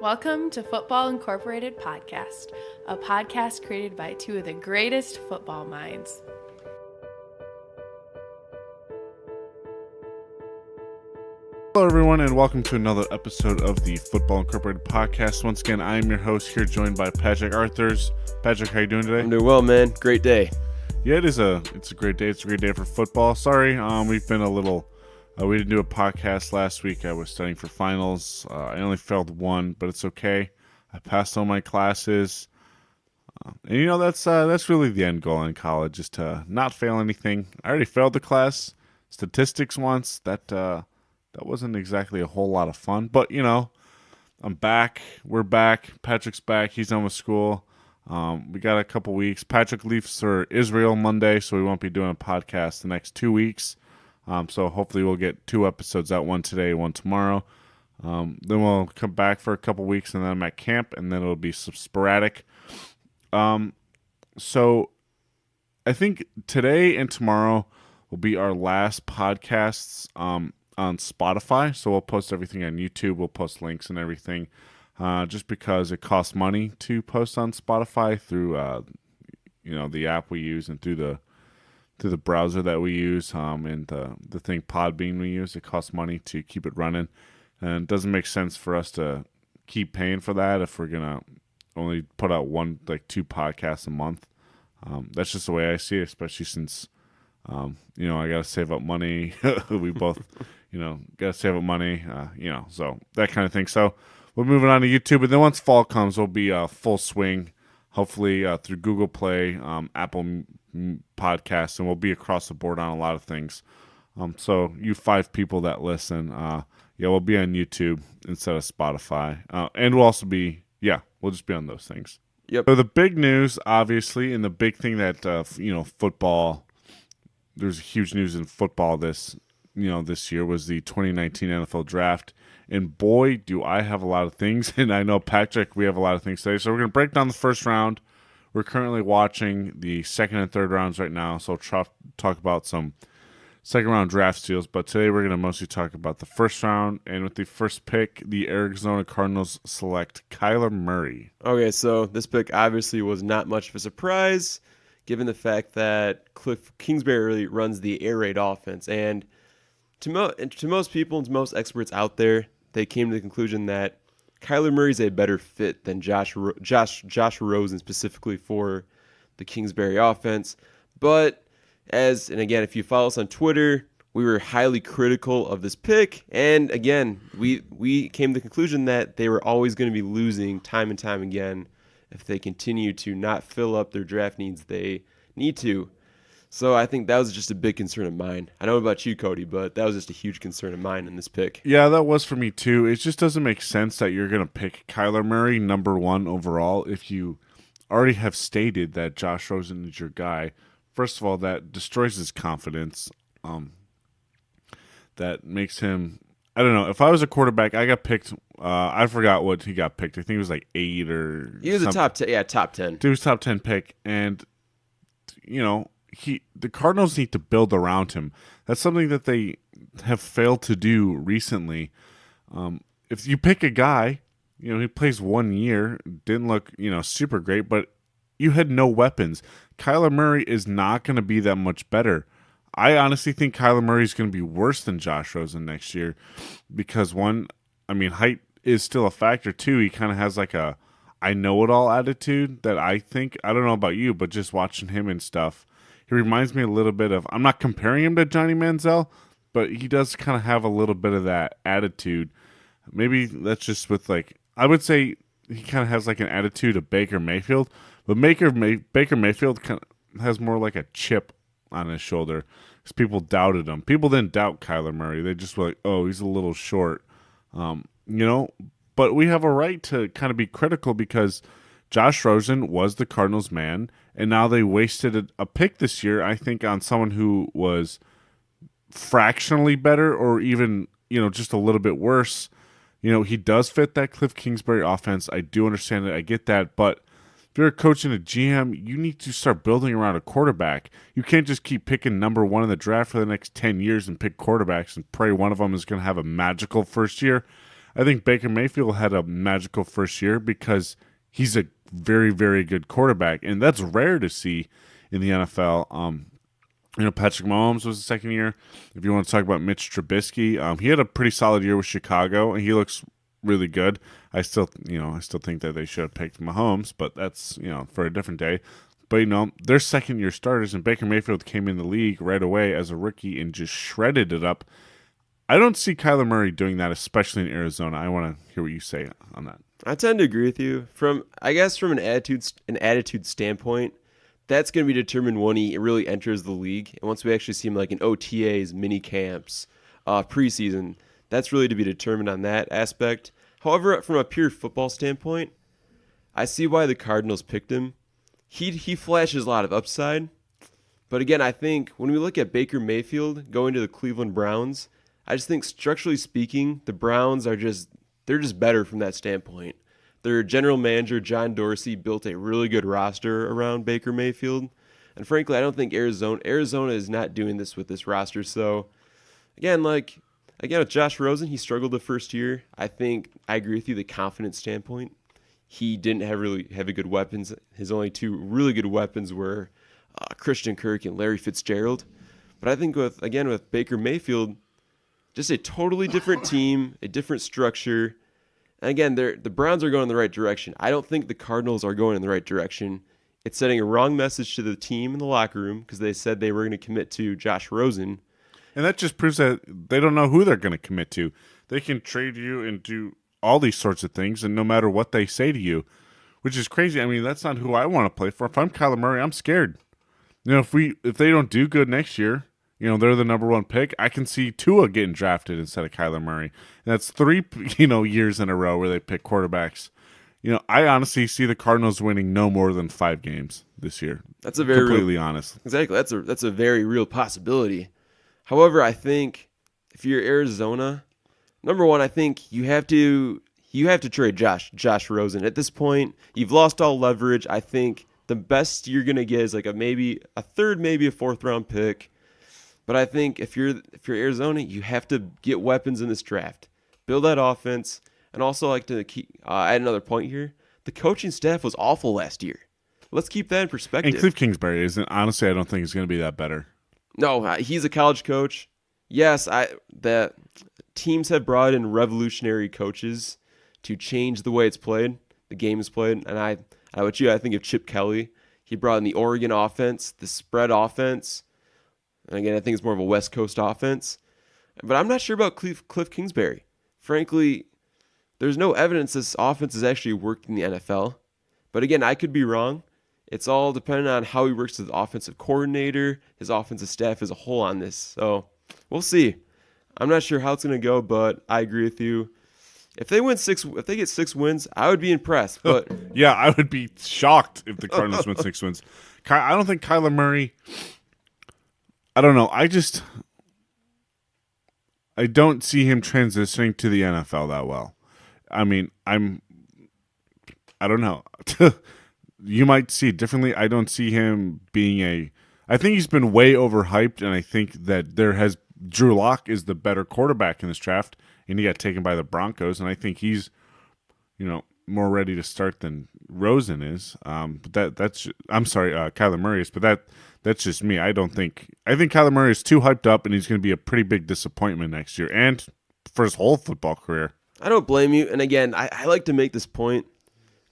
Welcome to Football Incorporated Podcast, a podcast created by two of the greatest football minds. Hello, everyone, and welcome to another episode of the Football Incorporated Podcast. Once again, I am your host here, joined by Patrick Arthurs. Patrick, how you doing today? I'm doing well, man. Great day. Yeah, it's a great day. It's a great day for football. Sorry, we've been a little. We didn't do a podcast last week. I was studying for finals. I only failed one, but it's okay. I passed all my classes, and that's really the end goal in college, is to not fail anything. I already failed the class statistics once. That wasn't exactly a whole lot of fun, but I'm back. We're back. Patrick's back. He's done with school. We got a couple weeks. Patrick leaves for Israel Monday, so we won't be doing a podcast the next 2 weeks. So hopefully we'll get 2 episodes out, one today, one tomorrow. Then we'll come back for a couple weeks, and then I'm at camp, and then it'll be sporadic. So I think today and tomorrow will be our last podcasts on Spotify. So we'll post everything on YouTube. We'll post links and everything, just because it costs money to post on Spotify through the app we use and through the browser that we use, and the thing Podbean we use. It costs money to keep it running, and it doesn't make sense for us to keep paying for that if we're gonna only put out 2 podcasts a month. That's just the way I see it, especially since I gotta save up money. We both gotta save up money, so that kind of thing. So we're moving on to YouTube, and then once fall comes, we'll be full swing, hopefully through Google Play, Apple Podcasts, and we'll be across the board on a lot of things. So you 5 people that listen, we'll be on YouTube instead of Spotify, and we'll also be, we'll just be on those things. Yep. So the big news, obviously, and the big thing that football, there's huge news in football this year, was the 2019 NFL Draft. And boy, do I have a lot of things, and I know Patrick, we have a lot of things today. So we're going to break down the first round. We're currently watching the second and third rounds right now, so we'll talk about some second-round draft steals. But today we're going to mostly talk about the first round, and with the first pick, the Arizona Cardinals select Kyler Murray. Okay, so this pick obviously was not much of a surprise, given the fact that Cliff Kingsbury runs the air raid offense. And to most people and to most experts out there, they came to the conclusion that Kyler Murray's a better fit than Josh Rosen, specifically for the Kingsbury offense. But again, if you follow us on Twitter, we were highly critical of this pick. And again, we came to the conclusion that they were always going to be losing time and time again if they continue to not fill up their draft needs they need to. So I think that was just a big concern of mine. I don't know about you, Cody, but that was just a huge concern of mine in this pick. Yeah, that was for me too. It just doesn't make sense that you're going to pick Kyler Murray number 1 overall if you already have stated that Josh Rosen is your guy. First of all, that destroys his confidence. That makes him, I don't know. If I was a quarterback, I got picked. I forgot what he got picked. I think it was like 8 or he was something. a top 10. Yeah, top 10. He was top 10 pick, and the Cardinals need to build around him. That's something that they have failed to do recently. If you pick a guy, he plays 1 year, didn't look, super great, but you had no weapons. Kyler Murray is not going to be that much better. I honestly think Kyler Murray is going to be worse than Josh Rosen next year because height is still a factor too. He kind of has like a I know it all attitude that I don't know about you, but just watching him and stuff, he reminds me a little bit of, I'm not comparing him to Johnny Manziel, but he does kind of have a little bit of that attitude. Maybe that's just with I would say he kind of has like an attitude of Baker Mayfield, but Baker Mayfield kind of has more like a chip on his shoulder because people doubted him. People didn't doubt Kyler Murray. They just were like, oh, he's a little short, But we have a right to kind of be critical because Josh Rosen was the Cardinals' man, and now they wasted a pick this year, I think, on someone who was fractionally better or even, just a little bit worse. He does fit that Cliff Kingsbury offense. I do understand it. I get that. But if you're a coach and a GM, you need to start building around a quarterback. You can't just keep picking number 1 in the draft for the next 10 years and pick quarterbacks and pray one of them is going to have a magical first year. I think Baker Mayfield had a magical first year because he's a very, very good quarterback, and that's rare to see in the NFL. Patrick Mahomes was the second year. If you want to talk about Mitch Trubisky, he had a pretty solid year with Chicago, and he looks really good. I still think that they should have picked Mahomes, but that's, for a different day. But, they're second-year starters, and Baker Mayfield came in the league right away as a rookie and just shredded it up. I don't see Kyler Murray doing that, especially in Arizona. I want to hear what you say on that. I tend to agree with you. From an attitude standpoint, that's going to be determined when he really enters the league. And once we actually see him like in OTAs, mini camps, preseason, that's really to be determined on that aspect. However, from a pure football standpoint, I see why the Cardinals picked him. He flashes a lot of upside. But again, I think when we look at Baker Mayfield going to the Cleveland Browns, I just think structurally speaking, the Browns they're just better from that standpoint. Their general manager, John Dorsey, built a really good roster around Baker Mayfield. And frankly, I don't think Arizona is not doing this with this roster. So again, with Josh Rosen, he struggled the first year. I think I agree with you, the confidence standpoint. He didn't have really heavy good weapons. His only two really good weapons were Christian Kirk and Larry Fitzgerald. But I think with Baker Mayfield, just a totally different team, a different structure. And again, the Browns are going in the right direction. I don't think the Cardinals are going in the right direction. It's sending a wrong message to the team in the locker room because they said they were going to commit to Josh Rosen. And that just proves that they don't know who they're going to commit to. They can trade you and do all these sorts of things, and no matter what they say to you, which is crazy. I mean, that's not who I want to play for. If I'm Kyler Murray, I'm scared. If they don't do good next year, they're the number one pick, I can see Tua getting drafted instead of Kyler Murray. And that's 3, years in a row where they pick quarterbacks. I honestly see the Cardinals winning no more than 5 games this year. That's a very completely honest. Exactly. That's a very real possibility. However, I think if you're Arizona, number one, I think you have to trade Josh Rosen. At this point, you've lost all leverage. I think the best you're gonna get is like maybe a third, maybe a 4th round pick. But I think if you're Arizona, you have to get weapons in this draft, build that offense, and also to add another point here. The coaching staff was awful last year. Let's keep that in perspective. And Cliff Kingsbury isn't. Honestly, I don't think he's going to be that better. No, he's a college coach. Yes, that teams have brought in revolutionary coaches to change the way it's played, the game is played. And I think of Chip Kelly. He brought in the Oregon offense, the spread offense. And again, I think it's more of a West Coast offense. But I'm not sure about Cliff Kingsbury. Frankly, there's no evidence this offense has actually worked in the NFL. But again, I could be wrong. It's all dependent on how he works with the offensive coordinator, his offensive staff as a whole on this. So we'll see. I'm not sure how it's going to go, but I agree with you. If they get 6 wins, I would be impressed. But yeah, I would be shocked if the Cardinals win 6 wins. I don't think Kyler Murray. I don't know. I don't see him transitioning to the NFL that well. I mean, I don't know. You might see it differently. I don't see him being I think he's been way overhyped, and I think that Drew Lock is the better quarterback in this draft, and he got taken by the Broncos, and I think he's, more ready to start than Rosen is. But Kyler Murray is, but that's just me. I think Kyler Murray is too hyped up, and he's going to be a pretty big disappointment next year and for his whole football career. I don't blame you. And again, I like to make this point.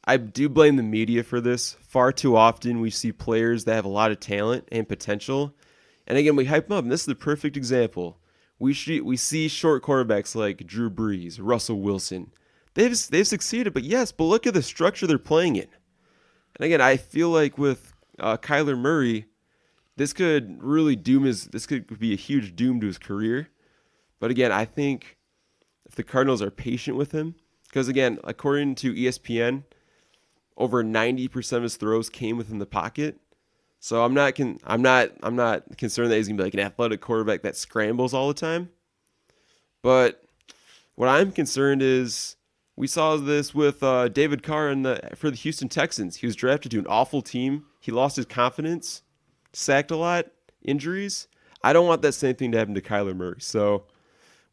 I do blame the media for this. Far too often we see players that have a lot of talent and potential. And again, we hype them up. And this is the perfect example. We see short quarterbacks like Drew Brees, Russell Wilson. They've succeeded, but look at the structure they're playing in. And again, I feel like with Kyler Murray, this could really this could be a huge doom to his career. But again, I think if the Cardinals are patient with him, because again, according to ESPN, over 90% of his throws came within the pocket. So I'm not concerned that he's gonna be like an athletic quarterback that scrambles all the time. But what I'm concerned is we saw this with David Carr for the Houston Texans. He was drafted to an awful team. He lost his confidence, sacked a lot, injuries. I don't want that same thing to happen to Kyler Murray. So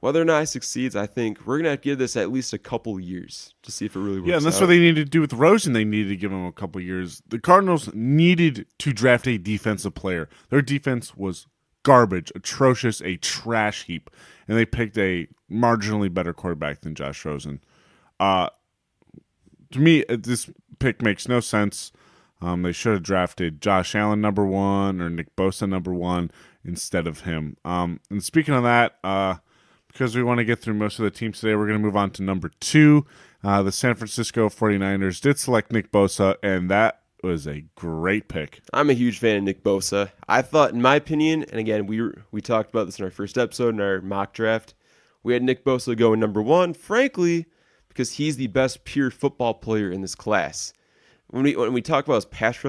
whether or not he succeeds, I think we're going to have to give this at least a couple years to see if it really works Yeah, and that's out. what they needed to do with Rosen. They needed to give him a couple years. The Cardinals needed to draft a defensive player. Their defense was garbage, atrocious, a trash heap, and they picked a marginally better quarterback than Josh Rosen. To me, this pick makes no sense. They should have drafted Josh Allen number 1 or Nick Bosa number 1 instead of him. And speaking of that, because we want to get through most of the teams today, we're going to move on to number 2. The San Francisco 49ers did select Nick Bosa, and that was a great pick. I'm a huge fan of Nick Bosa. I thought, in my opinion, and again, we talked about this in our first episode in our mock draft, we had Nick Bosa going number 1, frankly, because he's the best pure football player in this class. When we talk about his pass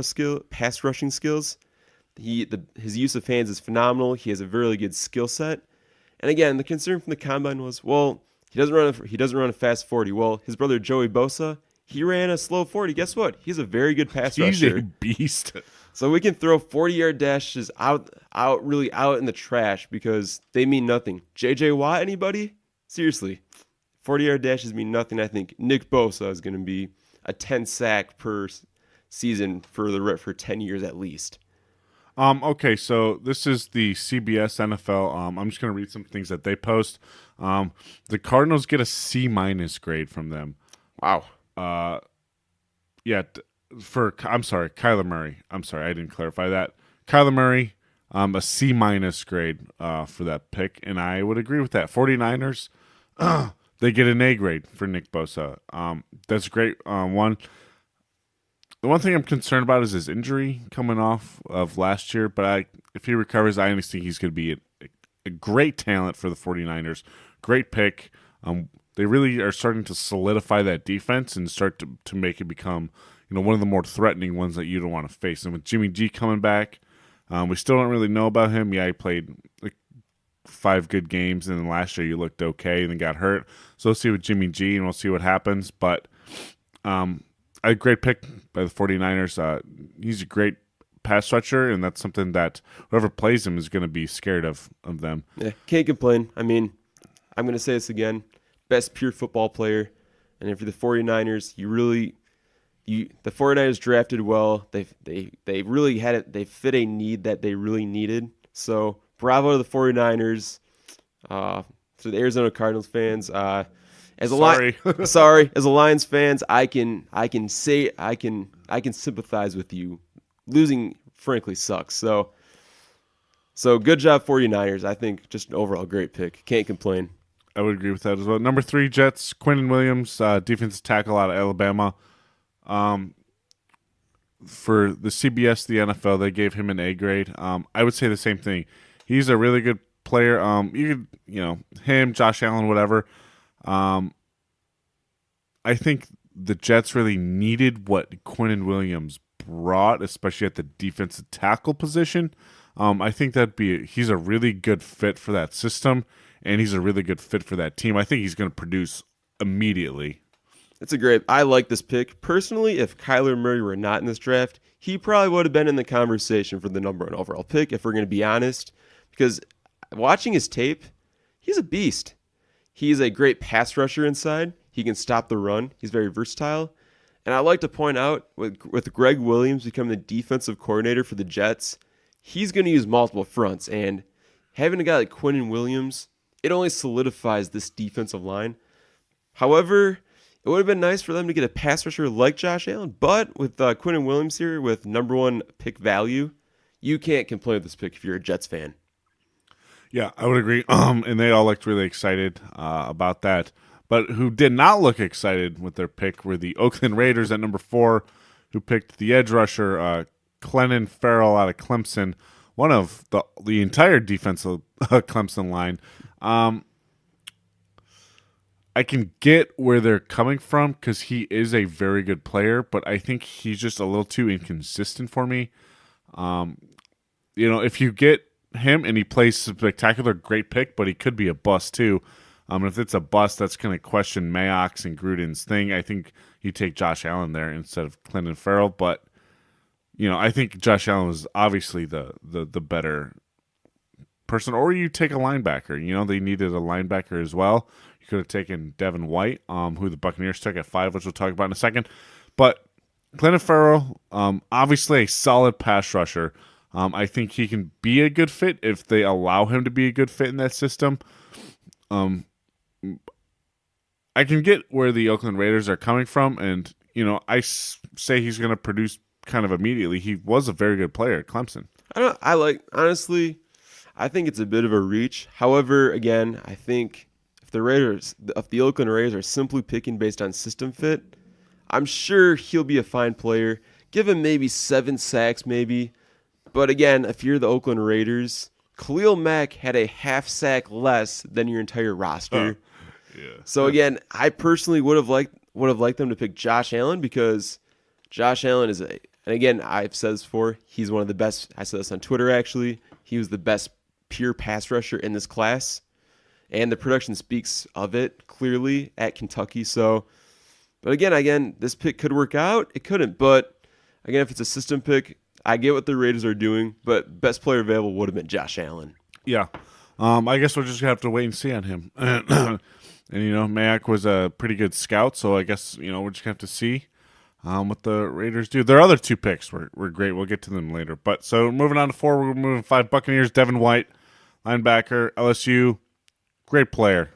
rushing skills, his use of hands is phenomenal. He has a really good skill set. And again, the concern from the combine was, well, he doesn't run a fast 40. Well, his brother Joey Bosa, he ran a slow 40. Guess what? He's a very good pass He's rusher. a beast. So we can throw 40-yard dashes out in the trash because they mean nothing. J.J. Watt, anybody? Seriously, 40-yard dashes mean nothing. I think Nick Bosa is going to be a 10 sack per season for 10 years at least. Okay, so this is the CBS NFL. I'm just going to read some things that they post. The Cardinals get a C- grade from them. Wow. Yeah, Kyler Murray. I'm sorry, I didn't clarify that. Kyler Murray, a C- grade for that pick, and I would agree with that. 49ers, they get an A grade for Nick Bosa. That's great. The one thing I'm concerned about is his injury coming off of last year, but if he recovers, I honestly think he's going to be a great talent for the 49ers. Great pick. They really are starting to solidify that defense and start to make it become, one of the more threatening ones that you don't want to face. And with Jimmy G coming back, we still don't really know about him. Yeah, he played 5 good games, and then last year you looked okay and then got hurt. So we'll see with Jimmy G, and we'll see what happens. But a great pick by the 49ers. He's a great pass rusher, and that's something that whoever plays him is going to be scared of them. Yeah, can't complain. I mean, I'm going to say this again. Best pure football player. And if you're the 49ers, the 49ers drafted well. They really had it. They fit a need that they really needed. So bravo to the 49ers. To the Arizona Cardinals fans, as a Lions fans, I can sympathize with you. Losing frankly sucks. So good job 49ers. I think just an overall great pick. Can't complain. I would agree with that as well. Number 3, Jets, Quinnen Williams, defensive tackle out of Alabama. For the CBS, the NFL, they gave him an A grade. I would say the same thing. He's a really good player. Him, Josh Allen, whatever. I think the Jets really needed what Quinnen Williams brought, especially at the defensive tackle position. I think he's a really good fit for that system, and he's a really good fit for that team. I think he's going to produce immediately. I like this pick. Personally, if Kyler Murray were not in this draft, he probably would have been in the conversation for the number 1 overall pick, if we're going to be honest. Because watching his tape, he's a beast. He's a great pass rusher inside. He can stop the run. He's very versatile. And I'd like to point out, with Greg Williams becoming the defensive coordinator for the Jets, he's going to use multiple fronts. And having a guy like Quinnen Williams, it only solidifies this defensive line. However, it would have been nice for them to get a pass rusher like Josh Allen. But with Quinnen Williams here, with number 1 pick value, you can't complain with this pick if you're a Jets fan. Yeah, I would agree. And they all looked really excited about that. But who did not look excited with their pick were the Oakland Raiders at number 4, who picked the edge rusher, Clelin Ferrell out of Clemson, one of the entire defensive Clemson line. I can get where they're coming from because he is a very good player, but I think he's just a little too inconsistent for me. If you get him and he plays spectacular, great pick, but he could be a bust too. If it's a bust, that's going to question Mayock's and Gruden's thing. I think you take Josh Allen there instead of Clelin Ferrell, but I think Josh Allen was obviously the better person, or you take a linebacker. You know, they needed a linebacker as well. You could have taken Devin White, who the Buccaneers took at 5, which we'll talk about in a second. But Clelin Ferrell, obviously a solid pass rusher. I think he can be a good fit if they allow him to be a good fit in that system. I can get where the Oakland Raiders are coming from, and I say he's going to produce kind of immediately. He was a very good player at Clemson. Honestly, I think it's a bit of a reach. However, again, I think if the Oakland Raiders are simply picking based on system fit, I'm sure he'll be a fine player. Give him maybe 7 sacks, maybe. But again, if you're the Oakland Raiders, Khalil Mack had a half sack less than your entire roster. Yeah. So again, I personally would have liked them to pick Josh Allen, because Josh Allen and again, I've said this before, he's one of the best. I said this on Twitter, actually. He was the best pure pass rusher in this class, and the production speaks of it clearly at Kentucky. So, but again, this pick could work out. It couldn't, but again, if it's a system pick, I get what the Raiders are doing, but best player available would have been Josh Allen. Yeah. I guess we'll just have to wait and see on him. And, Mayak was a pretty good scout, so I guess, we're just going to have to see what the Raiders do. Their other 2 picks were great. We'll get to them later. But so moving on to 4, we're moving 5. Buccaneers, Devin White, linebacker, LSU, great player.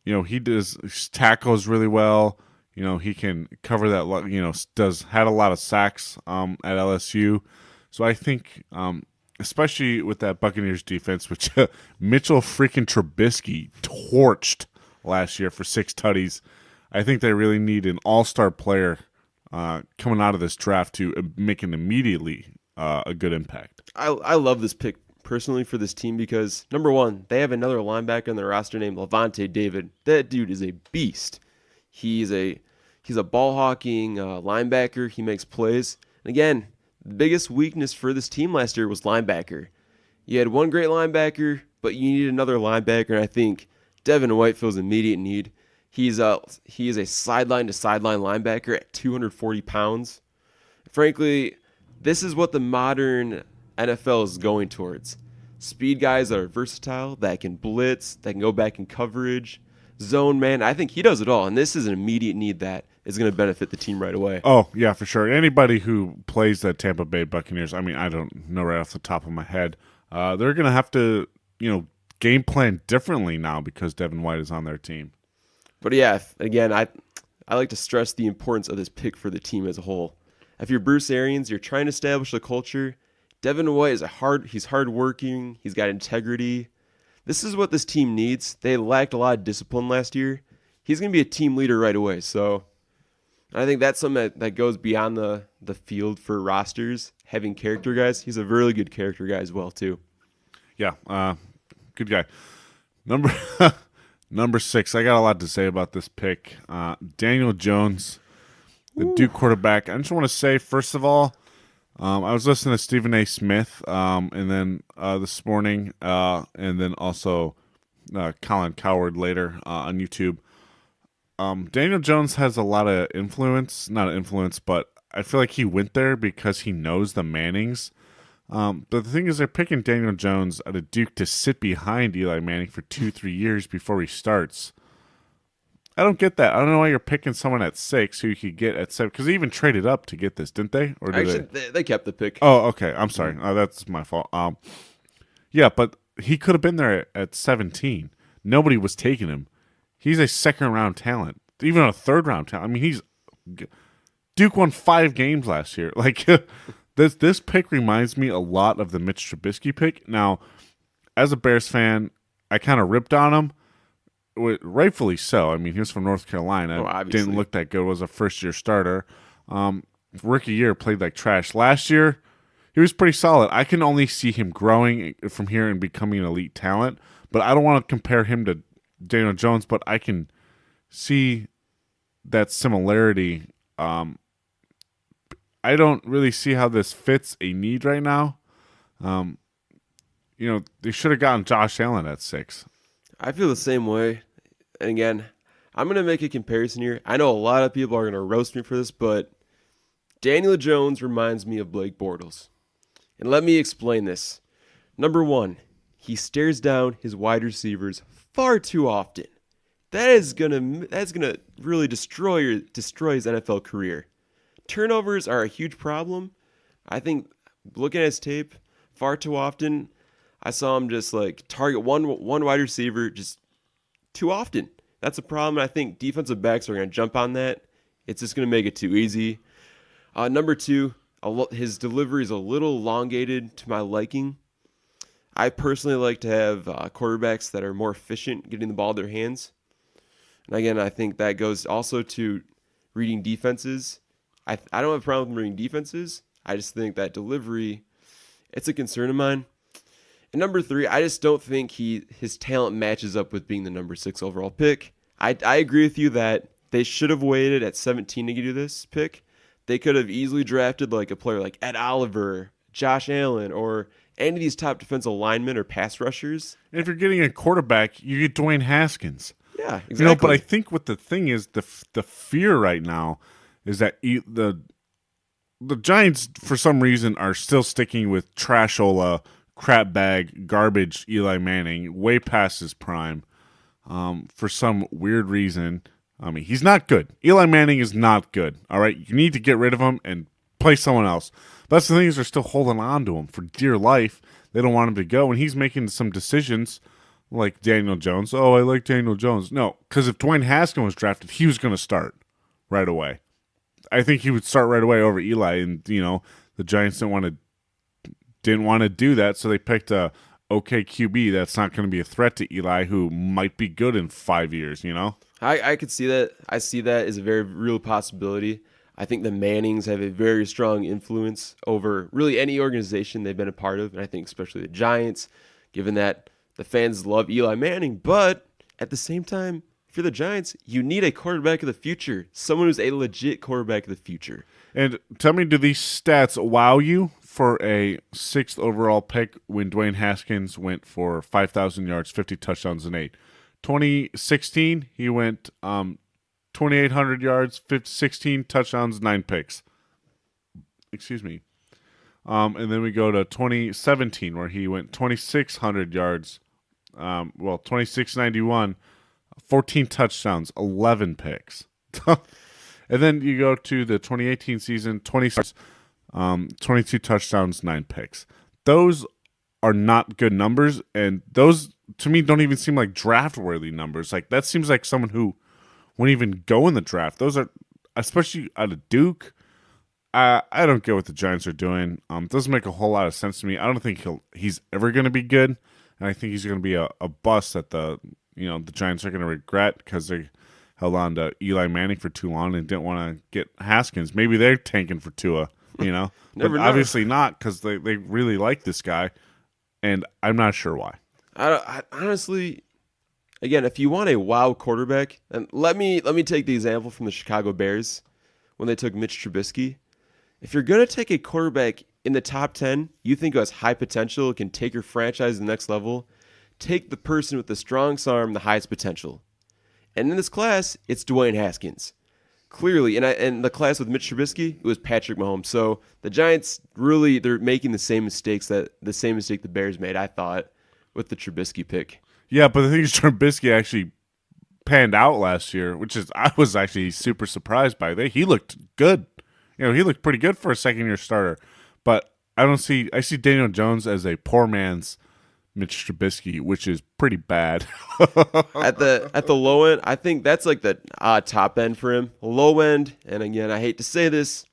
He tackles really well. He can cover that, had a lot of sacks at LSU. So I think, especially with that Buccaneers defense, which Mitchell freaking Trubisky torched last year for 6 tutties, I think they really need an all-star player coming out of this draft to make an immediately a good impact. I love this pick personally for this team because, number one, they have another linebacker on their roster named Levante David. That dude is a beast. He's a ball-hawking linebacker. He makes plays. And again, the biggest weakness for this team last year was linebacker. You had one great linebacker, but you need another linebacker, and I think Devin White fills immediate need. He is a sideline-to-sideline linebacker at 240 pounds. Frankly, this is what the modern NFL is going towards. Speed guys that are versatile, that can blitz, that can go back in coverage, zone man. I think he does it all, and this is an immediate need that is going to benefit the team right away. Oh, yeah, for sure. Anybody who plays the Tampa Bay Buccaneers, I don't know right off the top of my head, they're going to have to, game plan differently now because Devin White is on their team. But yeah, again, I like to stress the importance of this pick for the team as a whole. If you're Bruce Arians, you're trying to establish a culture. Devin White is he's hardworking. He's got integrity. This is what this team needs. They lacked a lot of discipline last year. He's going to be a team leader right away. So I think that's something that goes beyond the field for rosters, having character guys. He's a really good character guy as well, too. Yeah, good guy. Number 6, I got a lot to say about this pick. Daniel Jones, the Duke quarterback. I just want to say, first of all, I was listening to Stephen A. Smith, and then this morning, and then also Colin Cowherd later on YouTube. Daniel Jones has a lot of influence, not influence, but I feel like he went there because he knows the Mannings. But the thing is, they're picking Daniel Jones out of Duke to sit behind Eli Manning for 2-3 years before he starts. I don't get that. I don't know why you're picking someone at 6 who you could get at 7, because they even traded up to get this, didn't they? Or did actually, they kept the pick. Oh, okay. I'm sorry. That's my fault. Yeah, but he could have been there at 17. Nobody was taking him. He's a second-round talent, even a third-round talent. I mean, Duke won 5 games last year. Like, this pick reminds me a lot of the Mitch Trubisky pick. Now, as a Bears fan, I kind of ripped on him, rightfully so. I mean, he was from North Carolina. Didn't look that good. Was a first-year starter. Rookie year, played like trash. Last year, he was pretty solid. I can only see him growing from here and becoming an elite talent, but I don't want to compare him to Daniel Jones, but I can see that similarity. I don't really see how this fits a need right now. They should have gotten Josh Allen at 6. I feel the same way. And again, I'm going to make a comparison here. I know a lot of people are going to roast me for this, but Daniel Jones reminds me of Blake Bortles. And let me explain this. Number 1, he stares down his wide receivers far too often. That's gonna really destroy his NFL career. Turnovers are a huge problem. I think looking at his tape, far too often, I saw him just like target one wide receiver just too often. That's a problem. I think defensive backs are going to jump on that. It's just going to make it too easy. Number 2, his delivery is a little elongated to my liking. I personally like to have quarterbacks that are more efficient getting the ball in their hands. And again, I think that goes also to reading defenses. I don't have a problem with reading defenses. I just think that delivery, it's a concern of mine. And number 3, I just don't think his talent matches up with being the number 6 overall pick. I agree with you that they should have waited at 17 to do this pick. They could have easily drafted like a player like Ed Oliver, Josh Allen, or any of these top defensive linemen or pass rushers. And if you're getting a quarterback, you get Dwayne Haskins. Yeah, exactly. But I think what the thing is, the fear right now is that the Giants, for some reason, are still sticking with trashola, crap bag, garbage Eli Manning, way past his prime. For some weird reason. I mean, he's not good. Eli Manning is not good. All right, you need to get rid of him and play someone else. But that's the thing is they're still holding on to him for dear life. They don't want him to go, and he's making some decisions like Daniel Jones. Oh, I like Daniel Jones. No, because if Dwayne Haskins was drafted, he was going to start right away. I think he would start right away over Eli, and the Giants didn't want to do that, so they picked a okay QB that's not going to be a threat to Eli, who might be good in 5 years. I could see that. I see that as a very real possibility. I think the Mannings have a very strong influence over really any organization they've been a part of, and I think especially the Giants, given that the fans love Eli Manning. But at the same time, if you're the Giants, you need a quarterback of the future, someone who's a legit quarterback of the future. And tell me, do these stats wow you for a 6th overall pick when Dwayne Haskins went for 5,000 yards, 50 touchdowns, and 8? 2016, he went 2,800 yards, 16 touchdowns, 9 picks. Excuse me. And then we go to 2017, where he went 2,600 yards, 2,691, 14 touchdowns, 11 picks. And then you go to the 2018 season, 22 touchdowns, 9 picks. Those are not good numbers, and those, to me, don't even seem like draft-worthy numbers. Like, that seems like someone who wouldn't even go in the draft. Those are, especially out of Duke, I don't get what the Giants are doing. It doesn't make a whole lot of sense to me. I don't think he's ever going to be good, and I think he's going to be a bust that the Giants are going to regret because they held on to Eli Manning for too long and didn't want to get Haskins. Maybe they're tanking for Tua, but obviously not, because they really like this guy, and I'm not sure why. I honestly, again, if you want a wow quarterback, and let me take the example from the Chicago Bears when they took Mitch Trubisky. If you're going to take a quarterback in the top 10, you think has high potential, can take your franchise to the next level, take the person with the strongest arm, the highest potential. And in this class, it's Dwayne Haskins. Clearly, and the class with Mitch Trubisky, it was Patrick Mahomes. So the Giants they're making the same mistake the Bears made, I thought, with the Trubisky pick. Yeah, but the thing is, Trubisky actually panned out last year, I was actually super surprised by. He looked good. He looked pretty good for a second-year starter. But I see Daniel Jones as a poor man's Mitch Trubisky, which is pretty bad. At the low end, I think that's like the top end for him. Low end, and again, I hate to say this,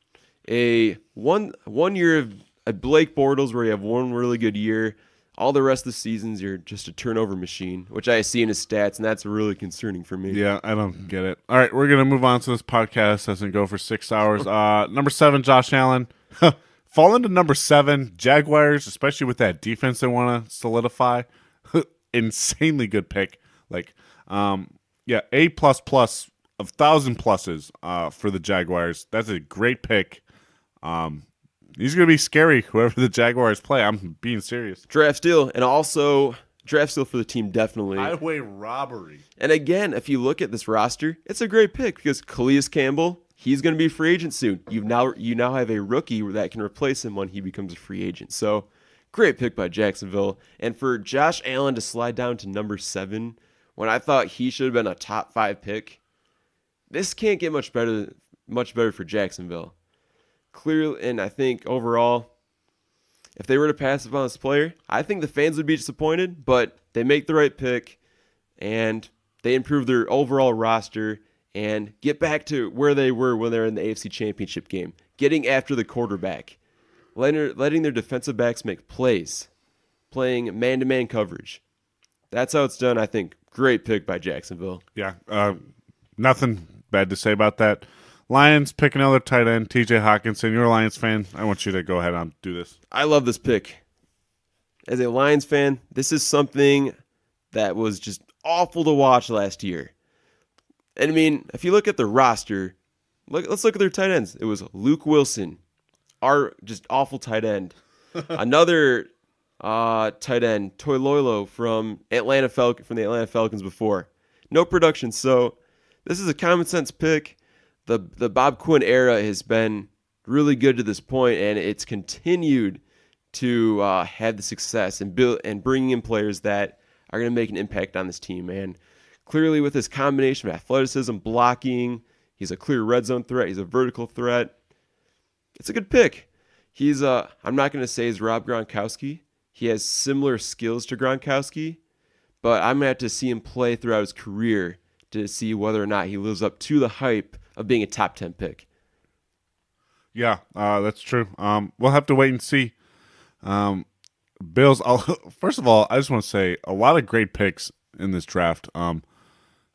a one year of a Blake Bortles where you have one really good year. All the rest of the seasons, you're just a turnover machine, which I see in his stats, and that's really concerning for me. Yeah, I don't get it. All right, we're going to move on to this podcast. Doesn't go for 6 hours. Number 7, Josh Allen. Fall into number 7, Jaguars, especially with that defense they want to solidify. Insanely good pick. A++ of 1,000 pluses for the Jaguars. That's a great pick. He's going to be scary, whoever the Jaguars play. I'm being serious. Draft steal, and also draft steal for the team, definitely. Highway robbery. And again, if you look at this roster, it's a great pick because Calais Campbell, he's going to be a free agent soon. You now have a rookie that can replace him when he becomes a free agent. So great pick by Jacksonville. And for Josh Allen to slide down to number 7 when I thought he should have been a top 5 pick, this can't get much better for Jacksonville. Clearly, and I think overall, if they were to pass up on this player, I think the fans would be disappointed, but they make the right pick and they improve their overall roster and get back to where they were when they were in the AFC Championship game, getting after the quarterback, letting their defensive backs make plays, playing man-to-man coverage. That's how it's done, I think. Great pick by Jacksonville. Yeah, nothing bad to say about that. Lions pick another tight end, TJ Hawkinson. You're a Lions fan. I want you to go ahead and do this. I love this pick. As a Lions fan, this is something that was just awful to watch last year. And I mean, if you look at the roster, let's look at their tight ends. It was Luke Wilson, our just awful tight end. Another tight end, Toilolo from the Atlanta Falcons before. No production, so this is a common sense pick. The Bob Quinn era has been really good to this point, and it's continued to have the success and bringing in players that are going to make an impact on this team. And clearly, with his combination of athleticism, blocking, he's a clear red zone threat. He's a vertical threat. It's a good pick. I'm not going to say he's Rob Gronkowski. He has similar skills to Gronkowski, but I'm going to have to see him play throughout his career to see whether or not he lives up to the hype of being a top 10 pick. Yeah, that's true. We'll have to wait and see. Bills. First of all, I just want to say a lot of great picks in this draft.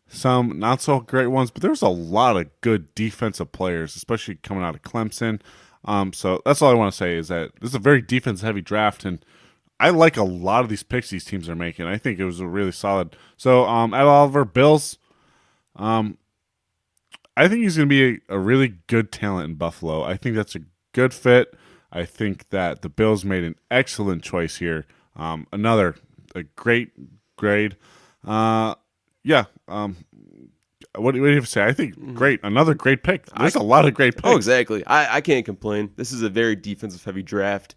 Some not so great ones, but there's a lot of good defensive players, especially coming out of Clemson. So that's all I want to say is that this is a very defense-heavy draft, and I like a lot of these picks these teams are making. I think it was a really solid. So, Ed Oliver, Bills. I think he's going to be a really good talent in Buffalo. I think that's a good fit. I think that the Bills made an excellent choice here. A great grade. What do you have to say? I think great. Another great pick. There's a lot of great picks. Oh, exactly. I can't complain. This is a very defensive-heavy draft.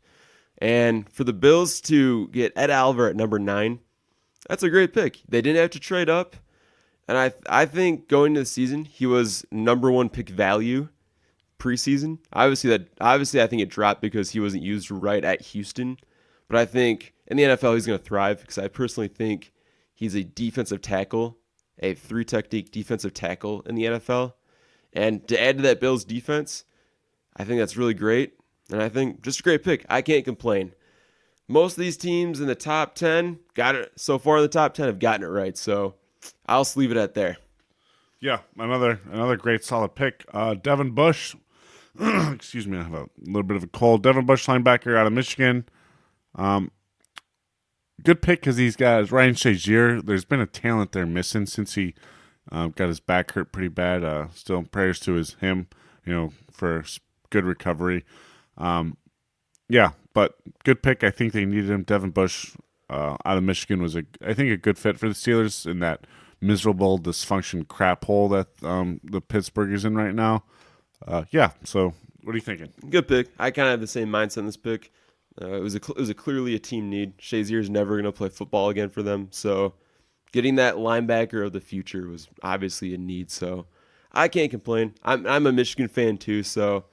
And for the Bills to get Ed Oliver at number 9, that's a great pick. They didn't have to trade up. And I think going into the season, he was number 1 pick value preseason. Obviously, I think it dropped because he wasn't used right at Houston. But I think in the NFL, he's going to thrive because I personally think he's a defensive tackle, a 3-technique defensive tackle in the NFL. And to add to that Bills defense, I think that's really great. And I think just a great pick. I can't complain. Most of these teams in the top 10 got it so far in the top 10 have gotten it right. So I'll just leave it at there. Yeah, another great solid pick. Devin Bush. Excuse me, I have a little bit of a cold. Devin Bush, linebacker out of Michigan. Good pick because he's got Ryan Shazier. There's been a talent there missing since he got his back hurt pretty bad. Still prayers to him, for good recovery. But good pick. I think they needed him. Devin Bush out of Michigan was I think a good fit for the Steelers in that miserable dysfunction crap hole that the Pittsburgh is in right now. So what are you thinking? Good pick. I kind of have the same mindset in this pick. It was clearly a team need. Shazier's never going to play football again for them, so getting that linebacker of the future was obviously a need. So I can't complain. I'm a Michigan fan too, so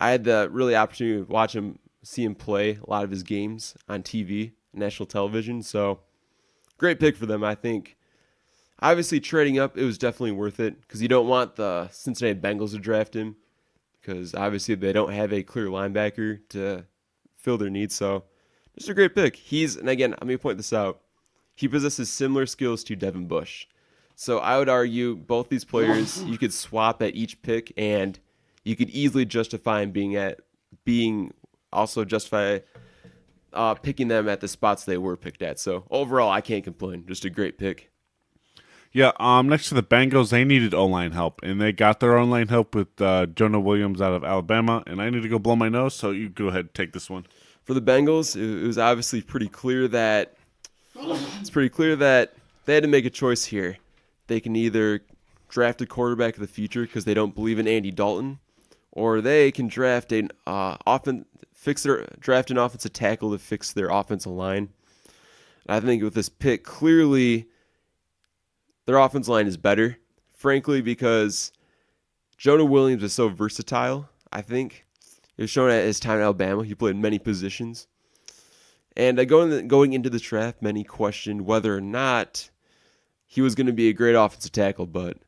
I had the really opportunity to see him play a lot of his games on TV, national television. So great pick for them. I think obviously trading up, it was definitely worth it because you don't want the Cincinnati Bengals to draft him because obviously they don't have a clear linebacker to fill their needs. So just a great pick. And again, let me point this out. He possesses similar skills to Devin Bush. So I would argue both these players you could swap at each pick and you could easily justify him picking them at the spots they were picked at. So overall, I can't complain. Just a great pick. Yeah, next to the Bengals, they needed O-line help, and they got their O-line help with Jonah Williams out of Alabama, and I need to go blow my nose, so you go ahead and take this one. For the Bengals, it was obviously pretty clear that they had to make a choice here. They can either draft a quarterback of the future because they don't believe in Andy Dalton, or they can draft an draft an offensive tackle to fix their offensive line. And I think with this pick, clearly their offensive line is better, frankly, because Jonah Williams is so versatile. I think it was shown at his time at Alabama. He played many positions. And going into the draft, many questioned whether or not he was going to be a great offensive tackle. But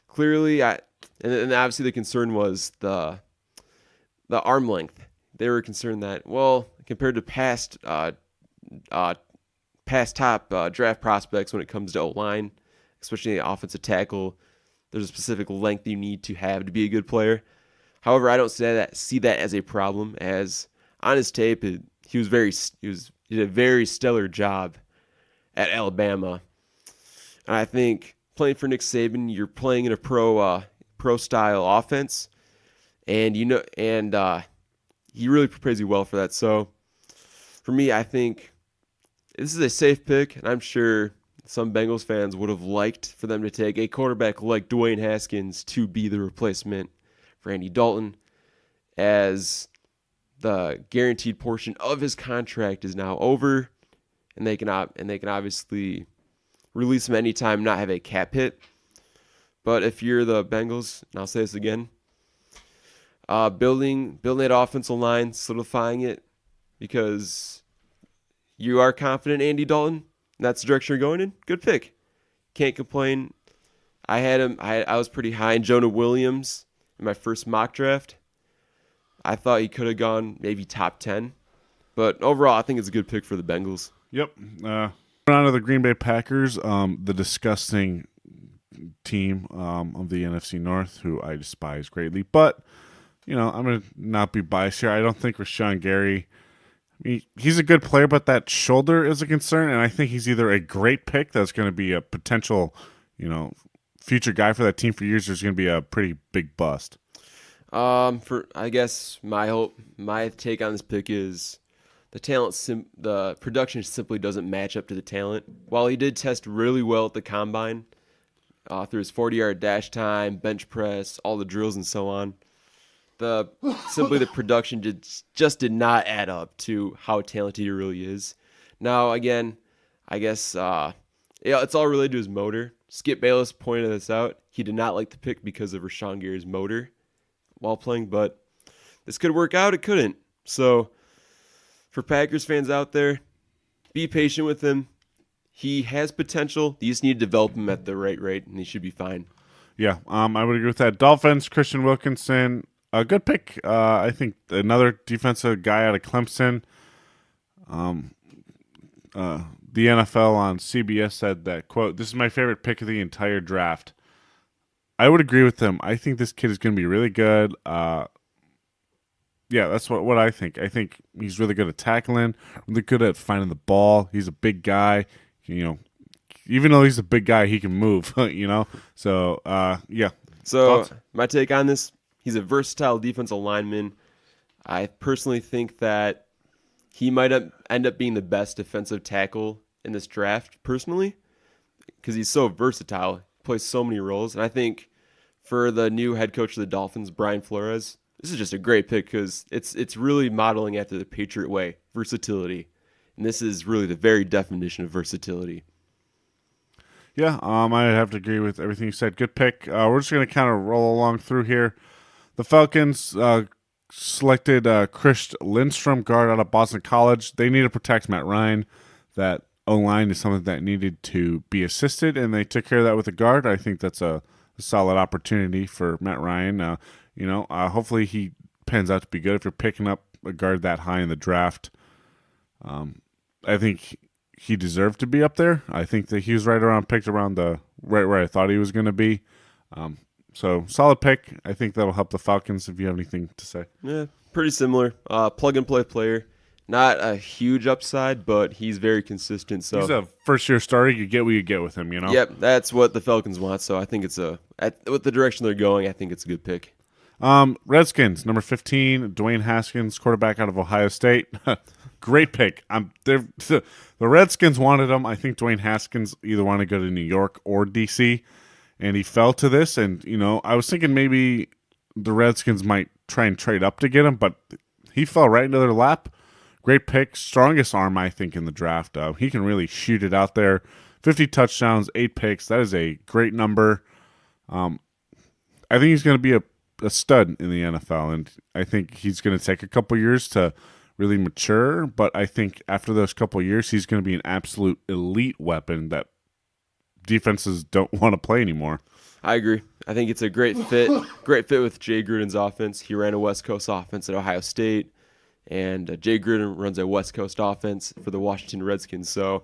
clearly, and obviously the concern was the arm length. They were concerned that, well, compared to past top draft prospects when it comes to O-line, especially the offensive tackle, there's a specific length you need to have to be a good player. However, I don't see that as a problem, as on his tape, he did a very stellar job at Alabama. And I think playing for Nick Saban, you're playing in a pro style offense, and he really prepares you well for that. So for me, I think this is a safe pick, and I'm sure some Bengals fans would have liked for them to take a quarterback like Dwayne Haskins to be the replacement for Andy Dalton, as the guaranteed portion of his contract is now over, and they can obviously release him anytime, not have a cap hit. But if you're the Bengals, and I'll say this again, building that offensive line, solidifying it, because you are confident Andy Dalton, and that's the direction you're going in, good pick. Can't complain. I was pretty high in Jonah Williams in my first mock draft. I thought he could have gone maybe top 10. But overall, I think it's a good pick for the Bengals. Yep. On to the Green Bay Packers, the disgusting team of the NFC North, who I despise greatly. But, I'm going to not be biased here. I don't think Rashawn Gary, he's a good player, but that shoulder is a concern. And I think he's either a great pick that's going to be a potential, future guy for that team for years, or is going to be a pretty big bust. I guess my take on this pick is the production simply doesn't match up to the talent. While he did test really well at the combine, through his 40-yard dash time, bench press, all the drills and so on, the production just did not add up to how talented he really is. Now, again, I guess it's all related to his motor. Skip Bayless pointed this out. He did not like the pick because of Rashawn Gary's motor while playing, but this could work out. It couldn't. So for Packers fans out there, be patient with him. He has potential. You just need to develop him at the right rate, and he should be fine. Yeah, I would agree with that. Dolphins, Christian Wilkinson, a good pick. I think another defensive guy out of Clemson. The NFL on CBS said that, quote, "This is my favorite pick of the entire draft." I would agree with them. I think this kid is going to be really good. Yeah, that's what I think. I think he's really good at tackling, really good at finding the ball. He's a big guy. Even though he's a big guy, he can move, So, yeah. So, my take on this, he's a versatile defensive lineman. I personally think that he might end up being the best defensive tackle in this draft, personally, because he's so versatile. Plays so many roles, and I think for the new head coach of the Dolphins, Brian Flores, this is just a great pick because it's really modeling after the Patriot way, versatility, and this is really the very definition of versatility. Yeah, I have to agree with everything you said. Good pick. We're just going to kind of roll along through here. The Falcons selected Chris Lindstrom, guard out of Boston College. They need to protect Matt Ryan. That O-line is something that needed to be assisted, and they took care of that with a guard. I think that's a solid opportunity for Matt Ryan. Hopefully he pans out to be good. If you're picking up a guard that high in the draft, I think he deserved to be up there. I think that he was picked around right where I thought he was going to be. So solid pick. I think that'll help the Falcons. If you have anything to say, yeah, pretty similar. Plug and play player. Not a huge upside, but he's very consistent. So he's a first-year starter. You get what you get with him, Yep, that's what the Falcons want. So I think with the direction they're going, I think it's a good pick. Redskins, number 15, Dwayne Haskins, quarterback out of Ohio State. Great pick. The Redskins wanted him. I think Dwayne Haskins either wanted to go to New York or D.C., and he fell to this. And, I was thinking maybe the Redskins might try and trade up to get him, but he fell right into their lap. Great pick, strongest arm I think in the draft. He can really shoot it out there. 50 touchdowns, 8 picks. That is a great number. I think he's going to be a stud in the NFL, and I think he's going to take a couple years to really mature. But I think after those couple years, he's going to be an absolute elite weapon that defenses don't want to play anymore. I agree. I think it's a great fit. Great fit with Jay Gruden's offense. He ran a West Coast offense at Ohio State. And Jay Gruden runs a West Coast offense for the Washington Redskins. So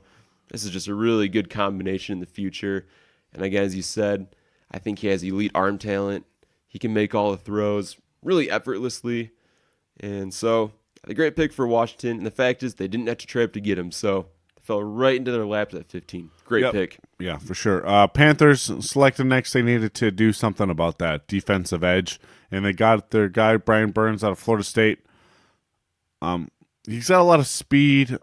this is just a really good combination in the future. And again, as you said, I think he has elite arm talent. He can make all the throws really effortlessly. And so a great pick for Washington. And the fact is they didn't have to trade up to get him. So it fell right into their laps at 15. Great pick. Yeah, for sure. Panthers selected next. They needed to do something about that defensive edge. And they got their guy, Brian Burns, out of Florida State. He's got a lot of speed,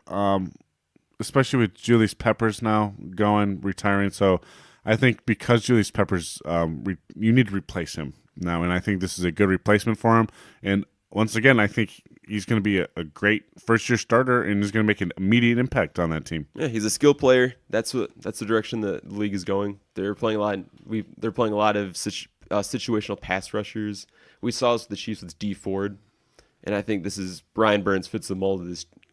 especially with Julius Peppers now retiring. So I think because Julius Peppers, you need to replace him now, and I think this is a good replacement for him. And once again, I think he's going to be a great first-year starter, and he's going to make an immediate impact on that team. Yeah, he's a skill player. That's the direction the league is going. They're playing a lot. They're playing a lot of situational pass rushers. We saw this with the Chiefs with D Ford. And I think this is Brian Burns fits the mold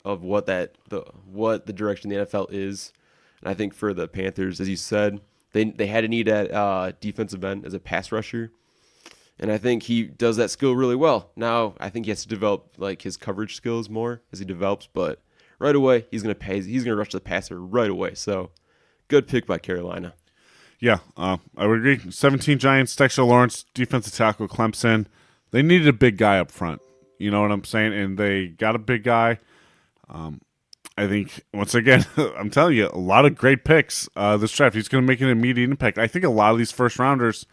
of what the direction the NFL is. And I think for the Panthers, as you said, they had a need at defensive end as a pass rusher. And I think he does that skill really well. Now I think he has to develop like his coverage skills more as he develops, but right away he's gonna rush the passer right away. So good pick by Carolina. Yeah, I would agree. 17 Giants, Dexter Lawrence, defensive tackle, Clemson. They needed a big guy up front. You know what I'm saying? And they got a big guy. I think, once again, I'm telling you, a lot of great picks this draft. He's going to make an immediate impact. I think a lot of these first rounders,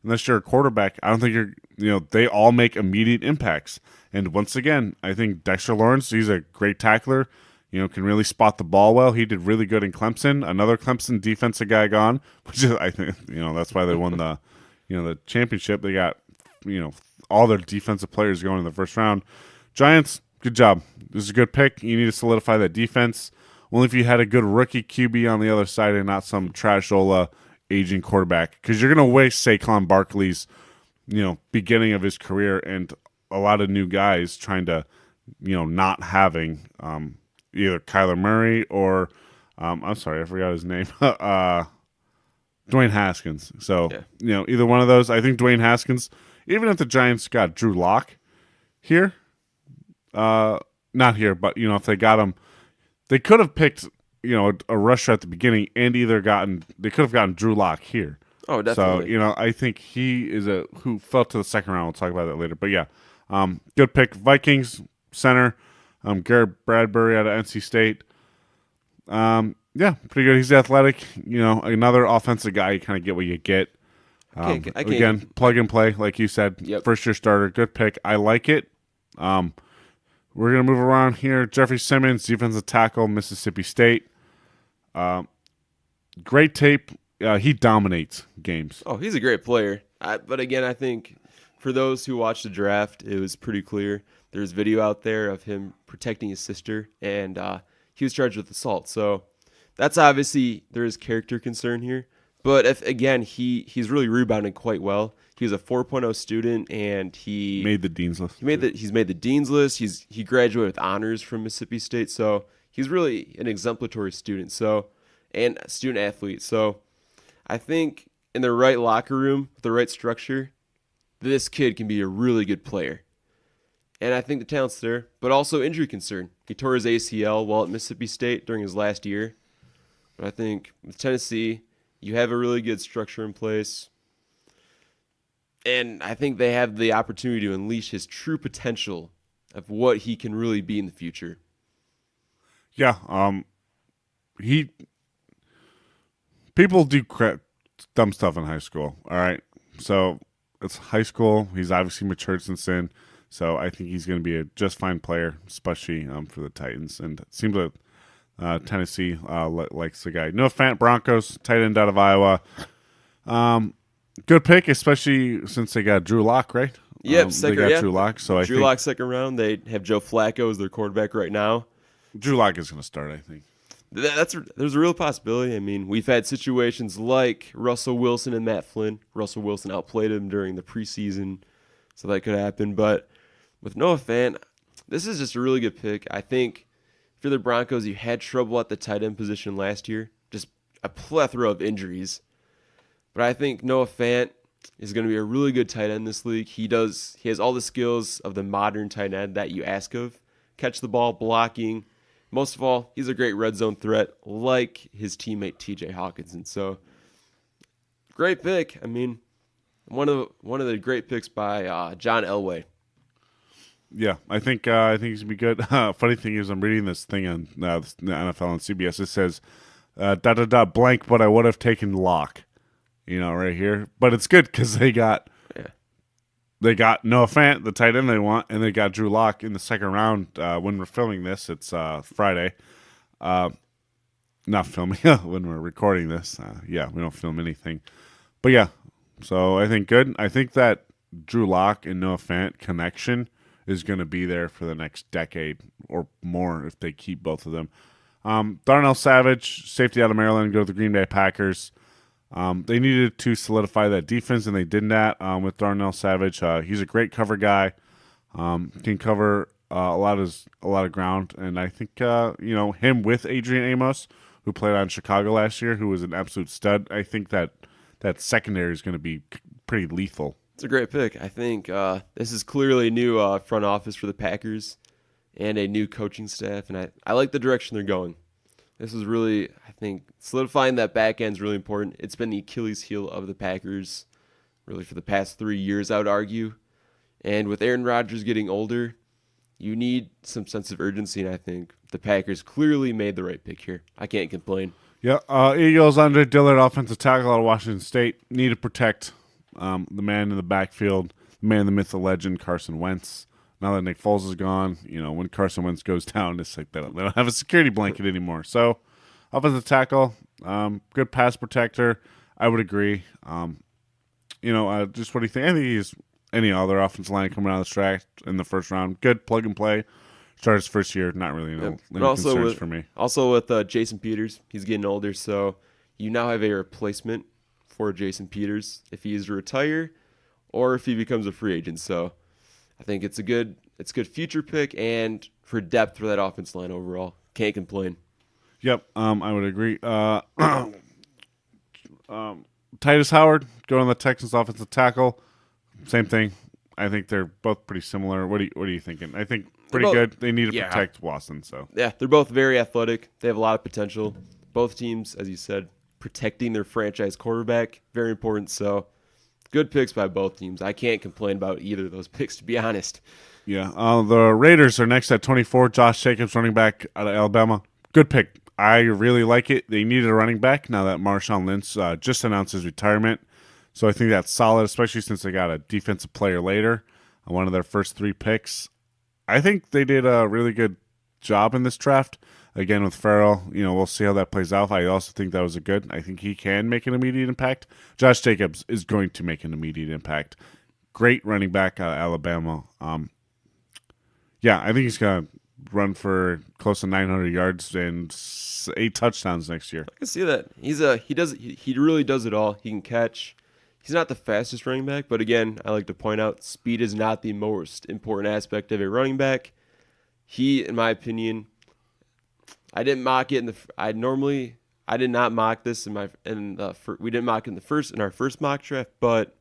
unless you're a quarterback, I don't think they all make immediate impacts. And once again, I think Dexter Lawrence, he's a great tackler, can really spot the ball well. He did really good in Clemson. Another Clemson defensive guy gone, which is, I think, that's why they won the championship. They got, all their defensive players going in the first round. Giants, good job. This is a good pick. You need to solidify that defense. Only if you had a good rookie QB on the other side and not some trashola aging quarterback, because you're going to waste Saquon Barkley's, beginning of his career and a lot of new guys trying to, not having either Kyler Murray or I'm sorry, I forgot his name. Dwayne Haskins. So, either one of those. I think Dwayne Haskins. Even if the Giants got Drew Lock here, not here, but, if they got him, they could have picked, a rusher at the beginning and they could have gotten Drew Lock here. Oh, definitely. So, I think he is who fell to the second round. We'll talk about that later. But, yeah, good pick. Vikings center, Garrett Bradbury out of NC State. Yeah, pretty good. He's athletic. Another offensive guy. You kind of get what you get. Again, plug and play, like you said. Yep. First-year starter, good pick. I like it. We're going to move around here. Jeffrey Simmons, defensive tackle, Mississippi State. Great tape. He dominates games. Oh, he's a great player. But again, I think for those who watched the draft, it was pretty clear. There's video out there of him protecting his sister, and he was charged with assault. So that's obviously there is character concern here. But if again, he's really rebounded quite well. He was a 4.0 student, and he made the dean's list. He's made the dean's list. He graduated with honors from Mississippi State, so he's really an exemplary student. And student athlete. So I think in the right locker room, with the right structure, this kid can be a really good player. And I think the talent's there, but also injury concern. He tore his ACL while at Mississippi State during his last year. But I think with Tennessee, you have a really good structure in place. And I think they have the opportunity to unleash his true potential of what he can really be in the future. Yeah, people do dumb stuff in high school, all right? So it's high school. He's obviously matured since then. So I think he's going to be a just fine player, especially for the Titans. And it seems like Tennessee likes the guy. Noah Fant, Broncos, tight end out of Iowa. Good pick, especially since they got Drew Lock, right? Yep, they got Drew Lock. So Drew Lock second round. They have Joe Flacco as their quarterback right now. Drew Lock is going to start, I think. There's a real possibility. I mean, we've had situations like Russell Wilson and Matt Flynn. Russell Wilson outplayed him during the preseason, so that could happen. But with Noah Fant, this is just a really good pick. I think for the Broncos, you had trouble at the tight end position last year, just a plethora of injuries. But I think Noah Fant is going to be a really good tight end in this league. He has all the skills of the modern tight end that you ask of. Catch the ball, blocking. Most of all, he's a great red zone threat like his teammate TJ Hawkinson. So, great pick. I mean, one of the great picks by John Elway. Yeah, I think he's going to be good. Funny thing is, I'm reading this thing on the NFL on CBS. It says, blank, but I would have taken Lock. Right here. But it's good because they got Noah Fant, the tight end they want, and they got Drew Lock in the second round. When we're filming this, it's Friday. Not filming when we're recording this. We don't film anything. But yeah, so I think good. I think that Drew Lock and Noah Fant connection is going to be there for the next decade or more if they keep both of them. Darnell Savage, safety out of Maryland, go to the Green Bay Packers. They needed to solidify that defense, and they did that with Darnell Savage. He's a great cover guy. Can cover a lot of ground, and I think him with Adrian Amos, who played on Chicago last year, who was an absolute stud. I think that secondary is going to be pretty lethal. It's a great pick. I think this is clearly a new front office for the Packers and a new coaching staff, and I like the direction they're going. This is really, I think, solidifying that back end is really important. It's been the Achilles heel of the Packers really for the past 3 years, I would argue. And with Aaron Rodgers getting older, you need some sense of urgency, and I think the Packers clearly made the right pick here. I can't complain. Yeah, Eagles, Andre Dillard, offensive tackle out of Washington State. Need to protect the man in the backfield, the man, the myth, the legend, Carson Wentz. Now that Nick Foles is gone, when Carson Wentz goes down, it's like they don't have a security blanket anymore. So, offensive tackle, good pass protector. I would agree. Just what do you think? I think he's any other offensive line coming out of the draft in the first round. Good plug and play. Started his first year, not really any concerns for me. Also with Jason Peters, he's getting older, so you now have a replacement for Jason Peters if he is to retire or if he becomes a free agent. So I think it's a good future pick and for depth for that offense line overall. Can't complain. Yep, I would agree. Titus Howard going on the Texans offensive tackle. Same thing. I think they're both pretty similar. What are you thinking? I think pretty good. They need to protect Watson. So yeah, they're both very athletic. They have a lot of potential. Both teams, as you said, protecting their franchise quarterback, very important. So good picks by both teams. I can't complain about either of those picks, to be honest. Yeah, the Raiders are next at 24. Josh Jacobs, running back out of Alabama. Good pick. I really like it. They needed a running back now that Marshawn Lynch just announced his retirement. So I think that's solid, especially since they got a defensive player later on one of their first 3 picks. I think they did a really good job in this draft. Again, with Farrell, we'll see how that plays out. I also think that was a good. I think he can make an immediate impact. Josh Jacobs is going to make an immediate impact. Great running back out of Alabama. I think he's going to run for close to 900 yards and 8 touchdowns next year. I can see that. He really does it all. He can catch. He's not the fastest running back, but again, I like to point out speed is not the most important aspect of a running back. He, in my opinion, I didn't mock it I did not mock this we didn't mock it in our first mock draft, but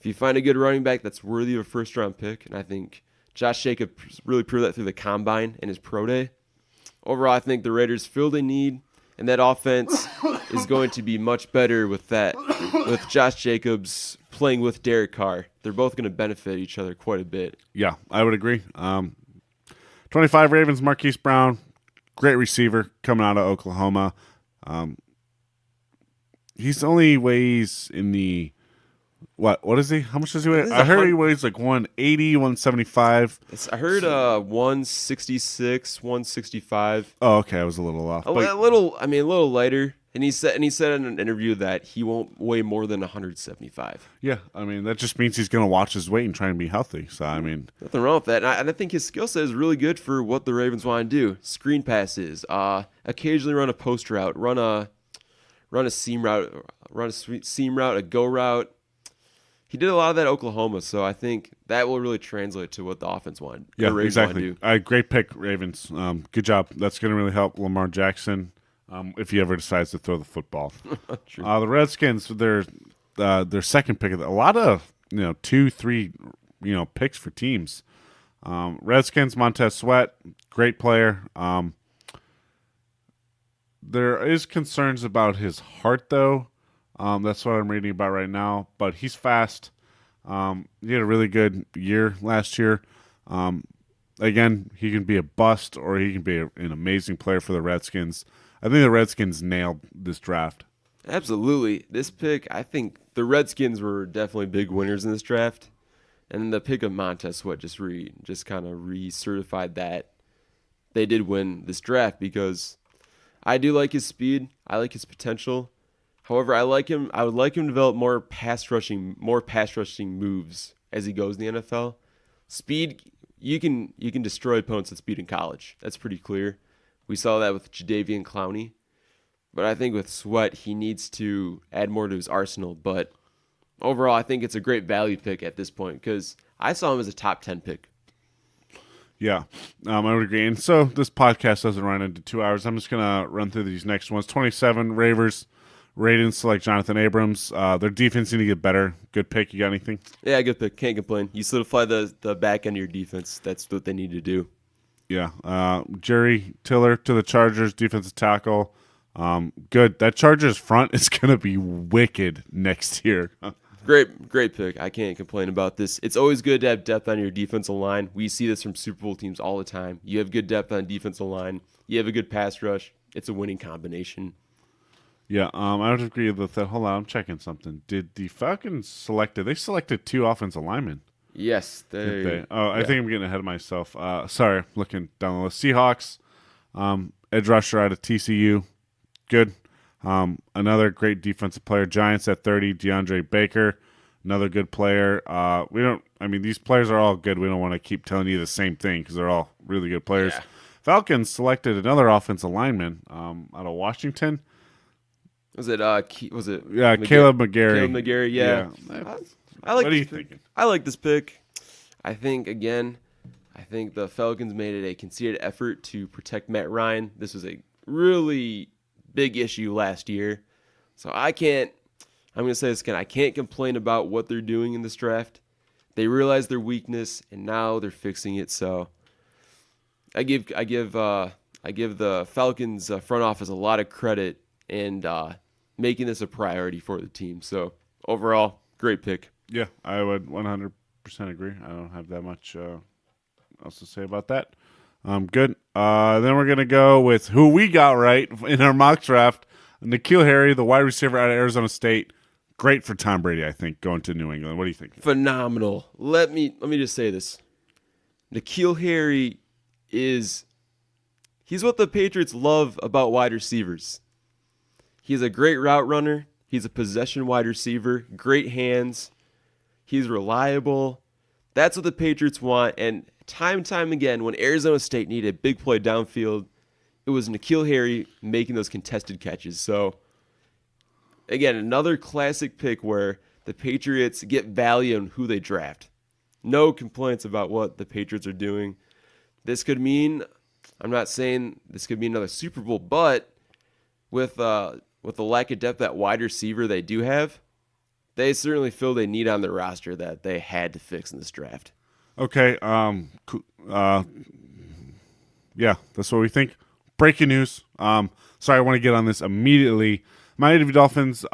if you find a good running back that's worthy of a first round pick, and I think Josh Jacobs really proved that through the combine and his pro day. Overall, I think the Raiders filled a need, and that offense is going to be much better with Josh Jacobs playing with Derek Carr. They're both going to benefit each other quite a bit. Yeah, I would agree. 25 Ravens, Marquise Brown, great receiver coming out of Oklahoma. He's only weighs in the what is he? How much does he weigh? I heard he weighs like 180, 175. I heard 166, 165. Oh, okay, I was a little off. A little lighter. And he said in an interview that he won't weigh more than 175. Yeah, I mean that just means he's going to watch his weight and try and be healthy. So I mean, Nothing wrong with that. And I think his skill set is really good for what the Ravens want to do. Screen passes, occasionally run a post route, run a seam route, a go route. He did a lot of that at Oklahoma, so I think that will really translate to what the offense want. yeah, the Ravens exactly. want to do. Great pick, Ravens. Good job. That's going to really help Lamar Jackson if he ever decides to throw the football. True. The Redskins, their second pick, a lot of 2, 3 picks for teams. Redskins, Montez Sweat, great player. There is concerns about his heart though. That's what I'm reading about right now. But he's fast. He had a really good year last year. Again, he can be a bust or he can be an amazing player for the Redskins. I think the Redskins nailed this draft. Absolutely. This pick, I think the Redskins were definitely big winners in this draft. And the pick of Montez Sweat just kind of recertified that they did win this draft because I do like his speed. I like his potential. However, I would like him to develop more pass rushing moves as he goes in the NFL. Speed, you can destroy opponents with speed in college. That's pretty clear. We saw that with Jadeveon Clowney. But I think with Sweat, he needs to add more to his arsenal. But overall, I think it's a great value pick at this point because I saw him as a top 10 pick. Yeah, I would agree. And so this podcast doesn't run into 2 hours. I'm just going to run through these next ones. 27, Ravens select Jonathan Abrams. Their defense need to get better. Good pick. You got anything? Yeah, good pick. Can't complain. You solidify the back end of your defense. That's what they need to do. Yeah. Jerry Tiller to the Chargers, defensive tackle. Good. That Chargers front is going to be wicked next year. Great pick. I can't complain about this. It's always good to have depth on your defensive line. We see this from Super Bowl teams all the time. You have good depth on defensive line. You have a good pass rush. It's a winning combination. Yeah, I would agree with that. Hold on, I'm checking something. Did the Falcons they selected 2 offensive linemen? Yes, Did they? Oh, I think I'm getting ahead of myself. Sorry, looking down the list. Seahawks, edge rusher out of TCU. Good. Another great defensive player. Giants at 30, DeAndre Baker, another good player. These players are all good. We don't want to keep telling you the same thing because they're all really good players. Yeah. Falcons selected another offensive lineman out of Washington. Was it Yeah, Caleb McGarry. Caleb McGarry, yeah. I like What are you this pick. thinking? I like this pick. I think the Falcons made it a concerted effort to protect Matt Ryan. This was a really big issue last year. So I'm going to say this again. I can't complain about what they're doing in this draft. They realized their weakness and now they're fixing it. So I give the Falcons front office a lot of credit and making this a priority for the team. So overall, great pick. Yeah, I would 100% agree. I don't have that much else to say about that. Good. Then we're going to go with who we got right in our mock draft. N'Keal Harry, the wide receiver out of Arizona State. Great for Tom Brady, I think, going to New England. What do you think? Phenomenal. Let me just say this. N'Keal Harry he's what the Patriots love about wide receivers. He's a great route runner. He's a possession wide receiver. Great hands. He's reliable. That's what the Patriots want. And time and time again, when Arizona State needed a big play downfield, it was N'Keal Harry making those contested catches. So, again, another classic pick where the Patriots get value on who they draft. No complaints about what the Patriots are doing. This could mean, I'm not saying this could be another Super Bowl, but with the lack of depth at wide receiver they do have, they certainly feel a need on their roster that they had to fix in this draft. Okay. Yeah, that's what we think. Breaking news. Sorry, I want to get on this immediately. Miami Dolphins,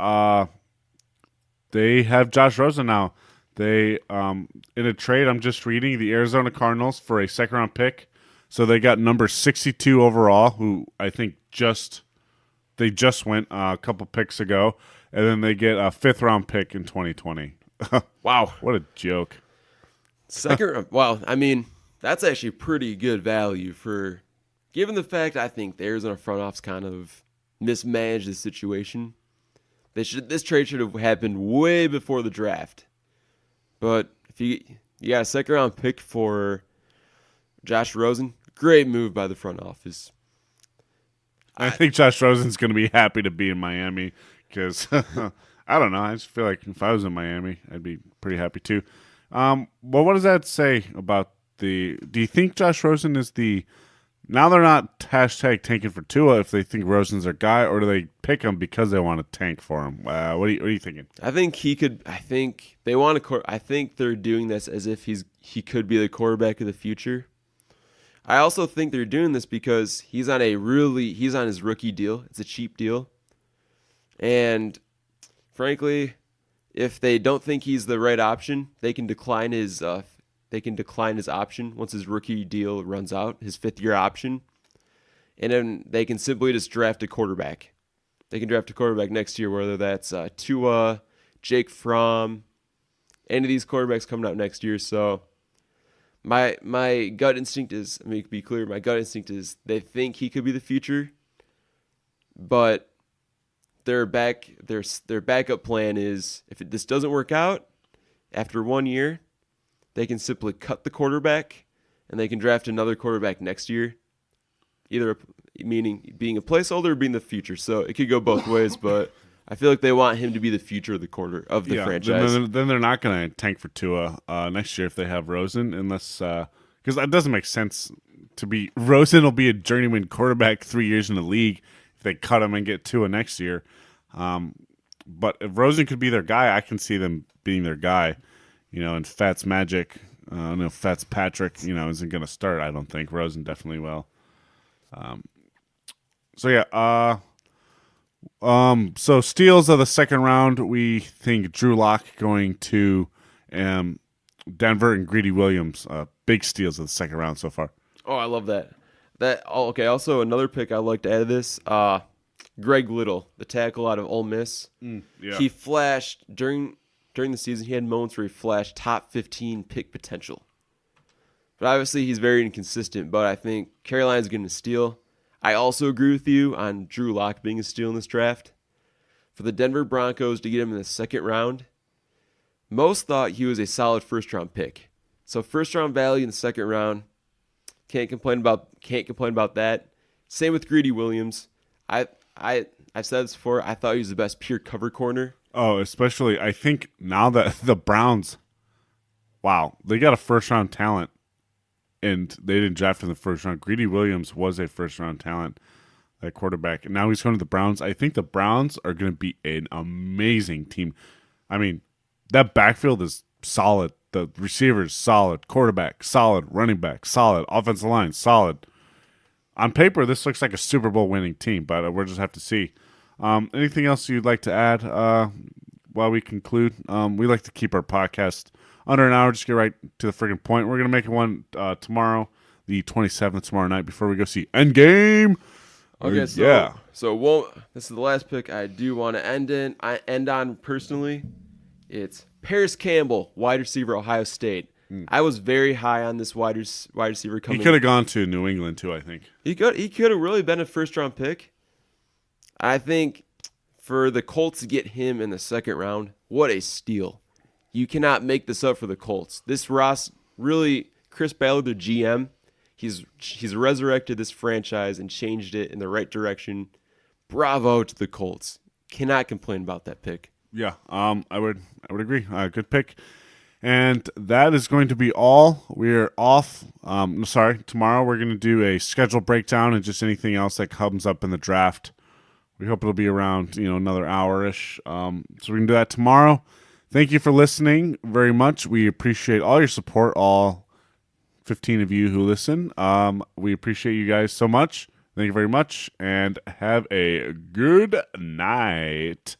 they have Josh Rosen now. They, in a trade I'm just reading, the Arizona Cardinals for a second-round pick. So they got number 62 overall, who I think they just went a couple picks ago. And then they get a fifth-round pick in 2020. Wow, what a joke. Well, I mean, that's actually pretty good value for, given the fact I think the Arizona front office kind of mismanaged the situation. This trade should have happened way before the draft. But if you got a second round pick for Josh Rosen, great move by the front office. I think Josh Rosen's going to be happy to be in Miami because I don't know. I just feel like if I was in Miami, I'd be pretty happy too. Well, what does that say about do you think Josh Rosen is now they're not hashtag tanking for Tua if they think Rosen's their guy, or do they pick him because they want to tank for him? What are you thinking? I think he could. I think they want to. I think they're doing this as if he could be the quarterback of the future. I also think they're doing this because he's on his rookie deal. It's a cheap deal, and frankly, if they don't think he's the right option, they can decline his option once his rookie deal runs out, his 5th-year option, and then they can simply just draft a quarterback. They can draft a quarterback next year, whether that's Tua, Jake Fromm, any of these quarterbacks coming out next year. So my gut instinct is, let me be clear, my gut instinct is they think he could be the future, but their backup plan is if this doesn't work out after 1 year, they can simply cut the quarterback and they can draft another quarterback next year, either meaning being a placeholder or being the future. So it could go both ways, but I feel like they want him to be the future of the franchise. Then they're not going to tank for Tua next year if they have Rosen, unless because that doesn't make sense to be. Rosen will be a journeyman quarterback 3 years in the league if they cut him and get Tua next year. But if Rosen could be their guy, I can see them being their guy. And Fats Magic, Fats Patrick, isn't going to start. I don't think Rosen definitely will. So steals of the second round, we think Drew Lock going to Denver and Greedy Williams. Big steals of the second round so far. Oh, I love that. Okay. Also, another pick I like to add to this. Greg Little, the tackle out of Ole Miss. Yeah. He flashed during the season. He had moments where he flashed top 15 pick potential. But obviously, he's very inconsistent. But I think Carolina's going to steal. I also agree with you on Drew Lock being a steal in this draft. For the Denver Broncos to get him in the second round, most thought he was a solid first-round pick. So first-round value in the second round, can't complain about that. Same with Greedy Williams. I've said this before. I thought he was the best pure cover corner. Oh, especially I think now that the Browns, wow, they got a first-round talent. And they didn't draft in the first round. Greedy Williams was a first-round talent, that quarterback. And now he's going to the Browns. I think the Browns are going to be an amazing team. I mean, that backfield is solid. The receivers, solid. Quarterback, solid. Running back, solid. Offensive line, solid. On paper, this looks like a Super Bowl winning team, but we'll just have to see. Anything else you'd like to add while we conclude? We like to keep our podcast under an hour, just get right to the friggin' point. We're going to make it one tomorrow, the 27th, tomorrow night, before we go see Endgame. Okay, so this is the last pick I do want to end on personally. It's Paris Campbell, wide receiver, Ohio State. I was very high on this wide receiver coming. He could have gone to New England, too, I think. He could have really been a first-round pick. I think for the Colts to get him in the second round, what a steal. You cannot make this up for the Colts. This Chris Ballard, the GM, he's resurrected this franchise and changed it in the right direction. Bravo to the Colts. Cannot complain about that pick. Yeah, I would agree. Good pick. And that is going to be all. We're off. Tomorrow we're going to do a schedule breakdown and just anything else that comes up in the draft. We hope it'll be around, another hour-ish. So we can do that tomorrow. Thank you for listening very much. We appreciate all your support, all 15 of you who listen. We appreciate you guys so much. Thank you very much, and have a good night.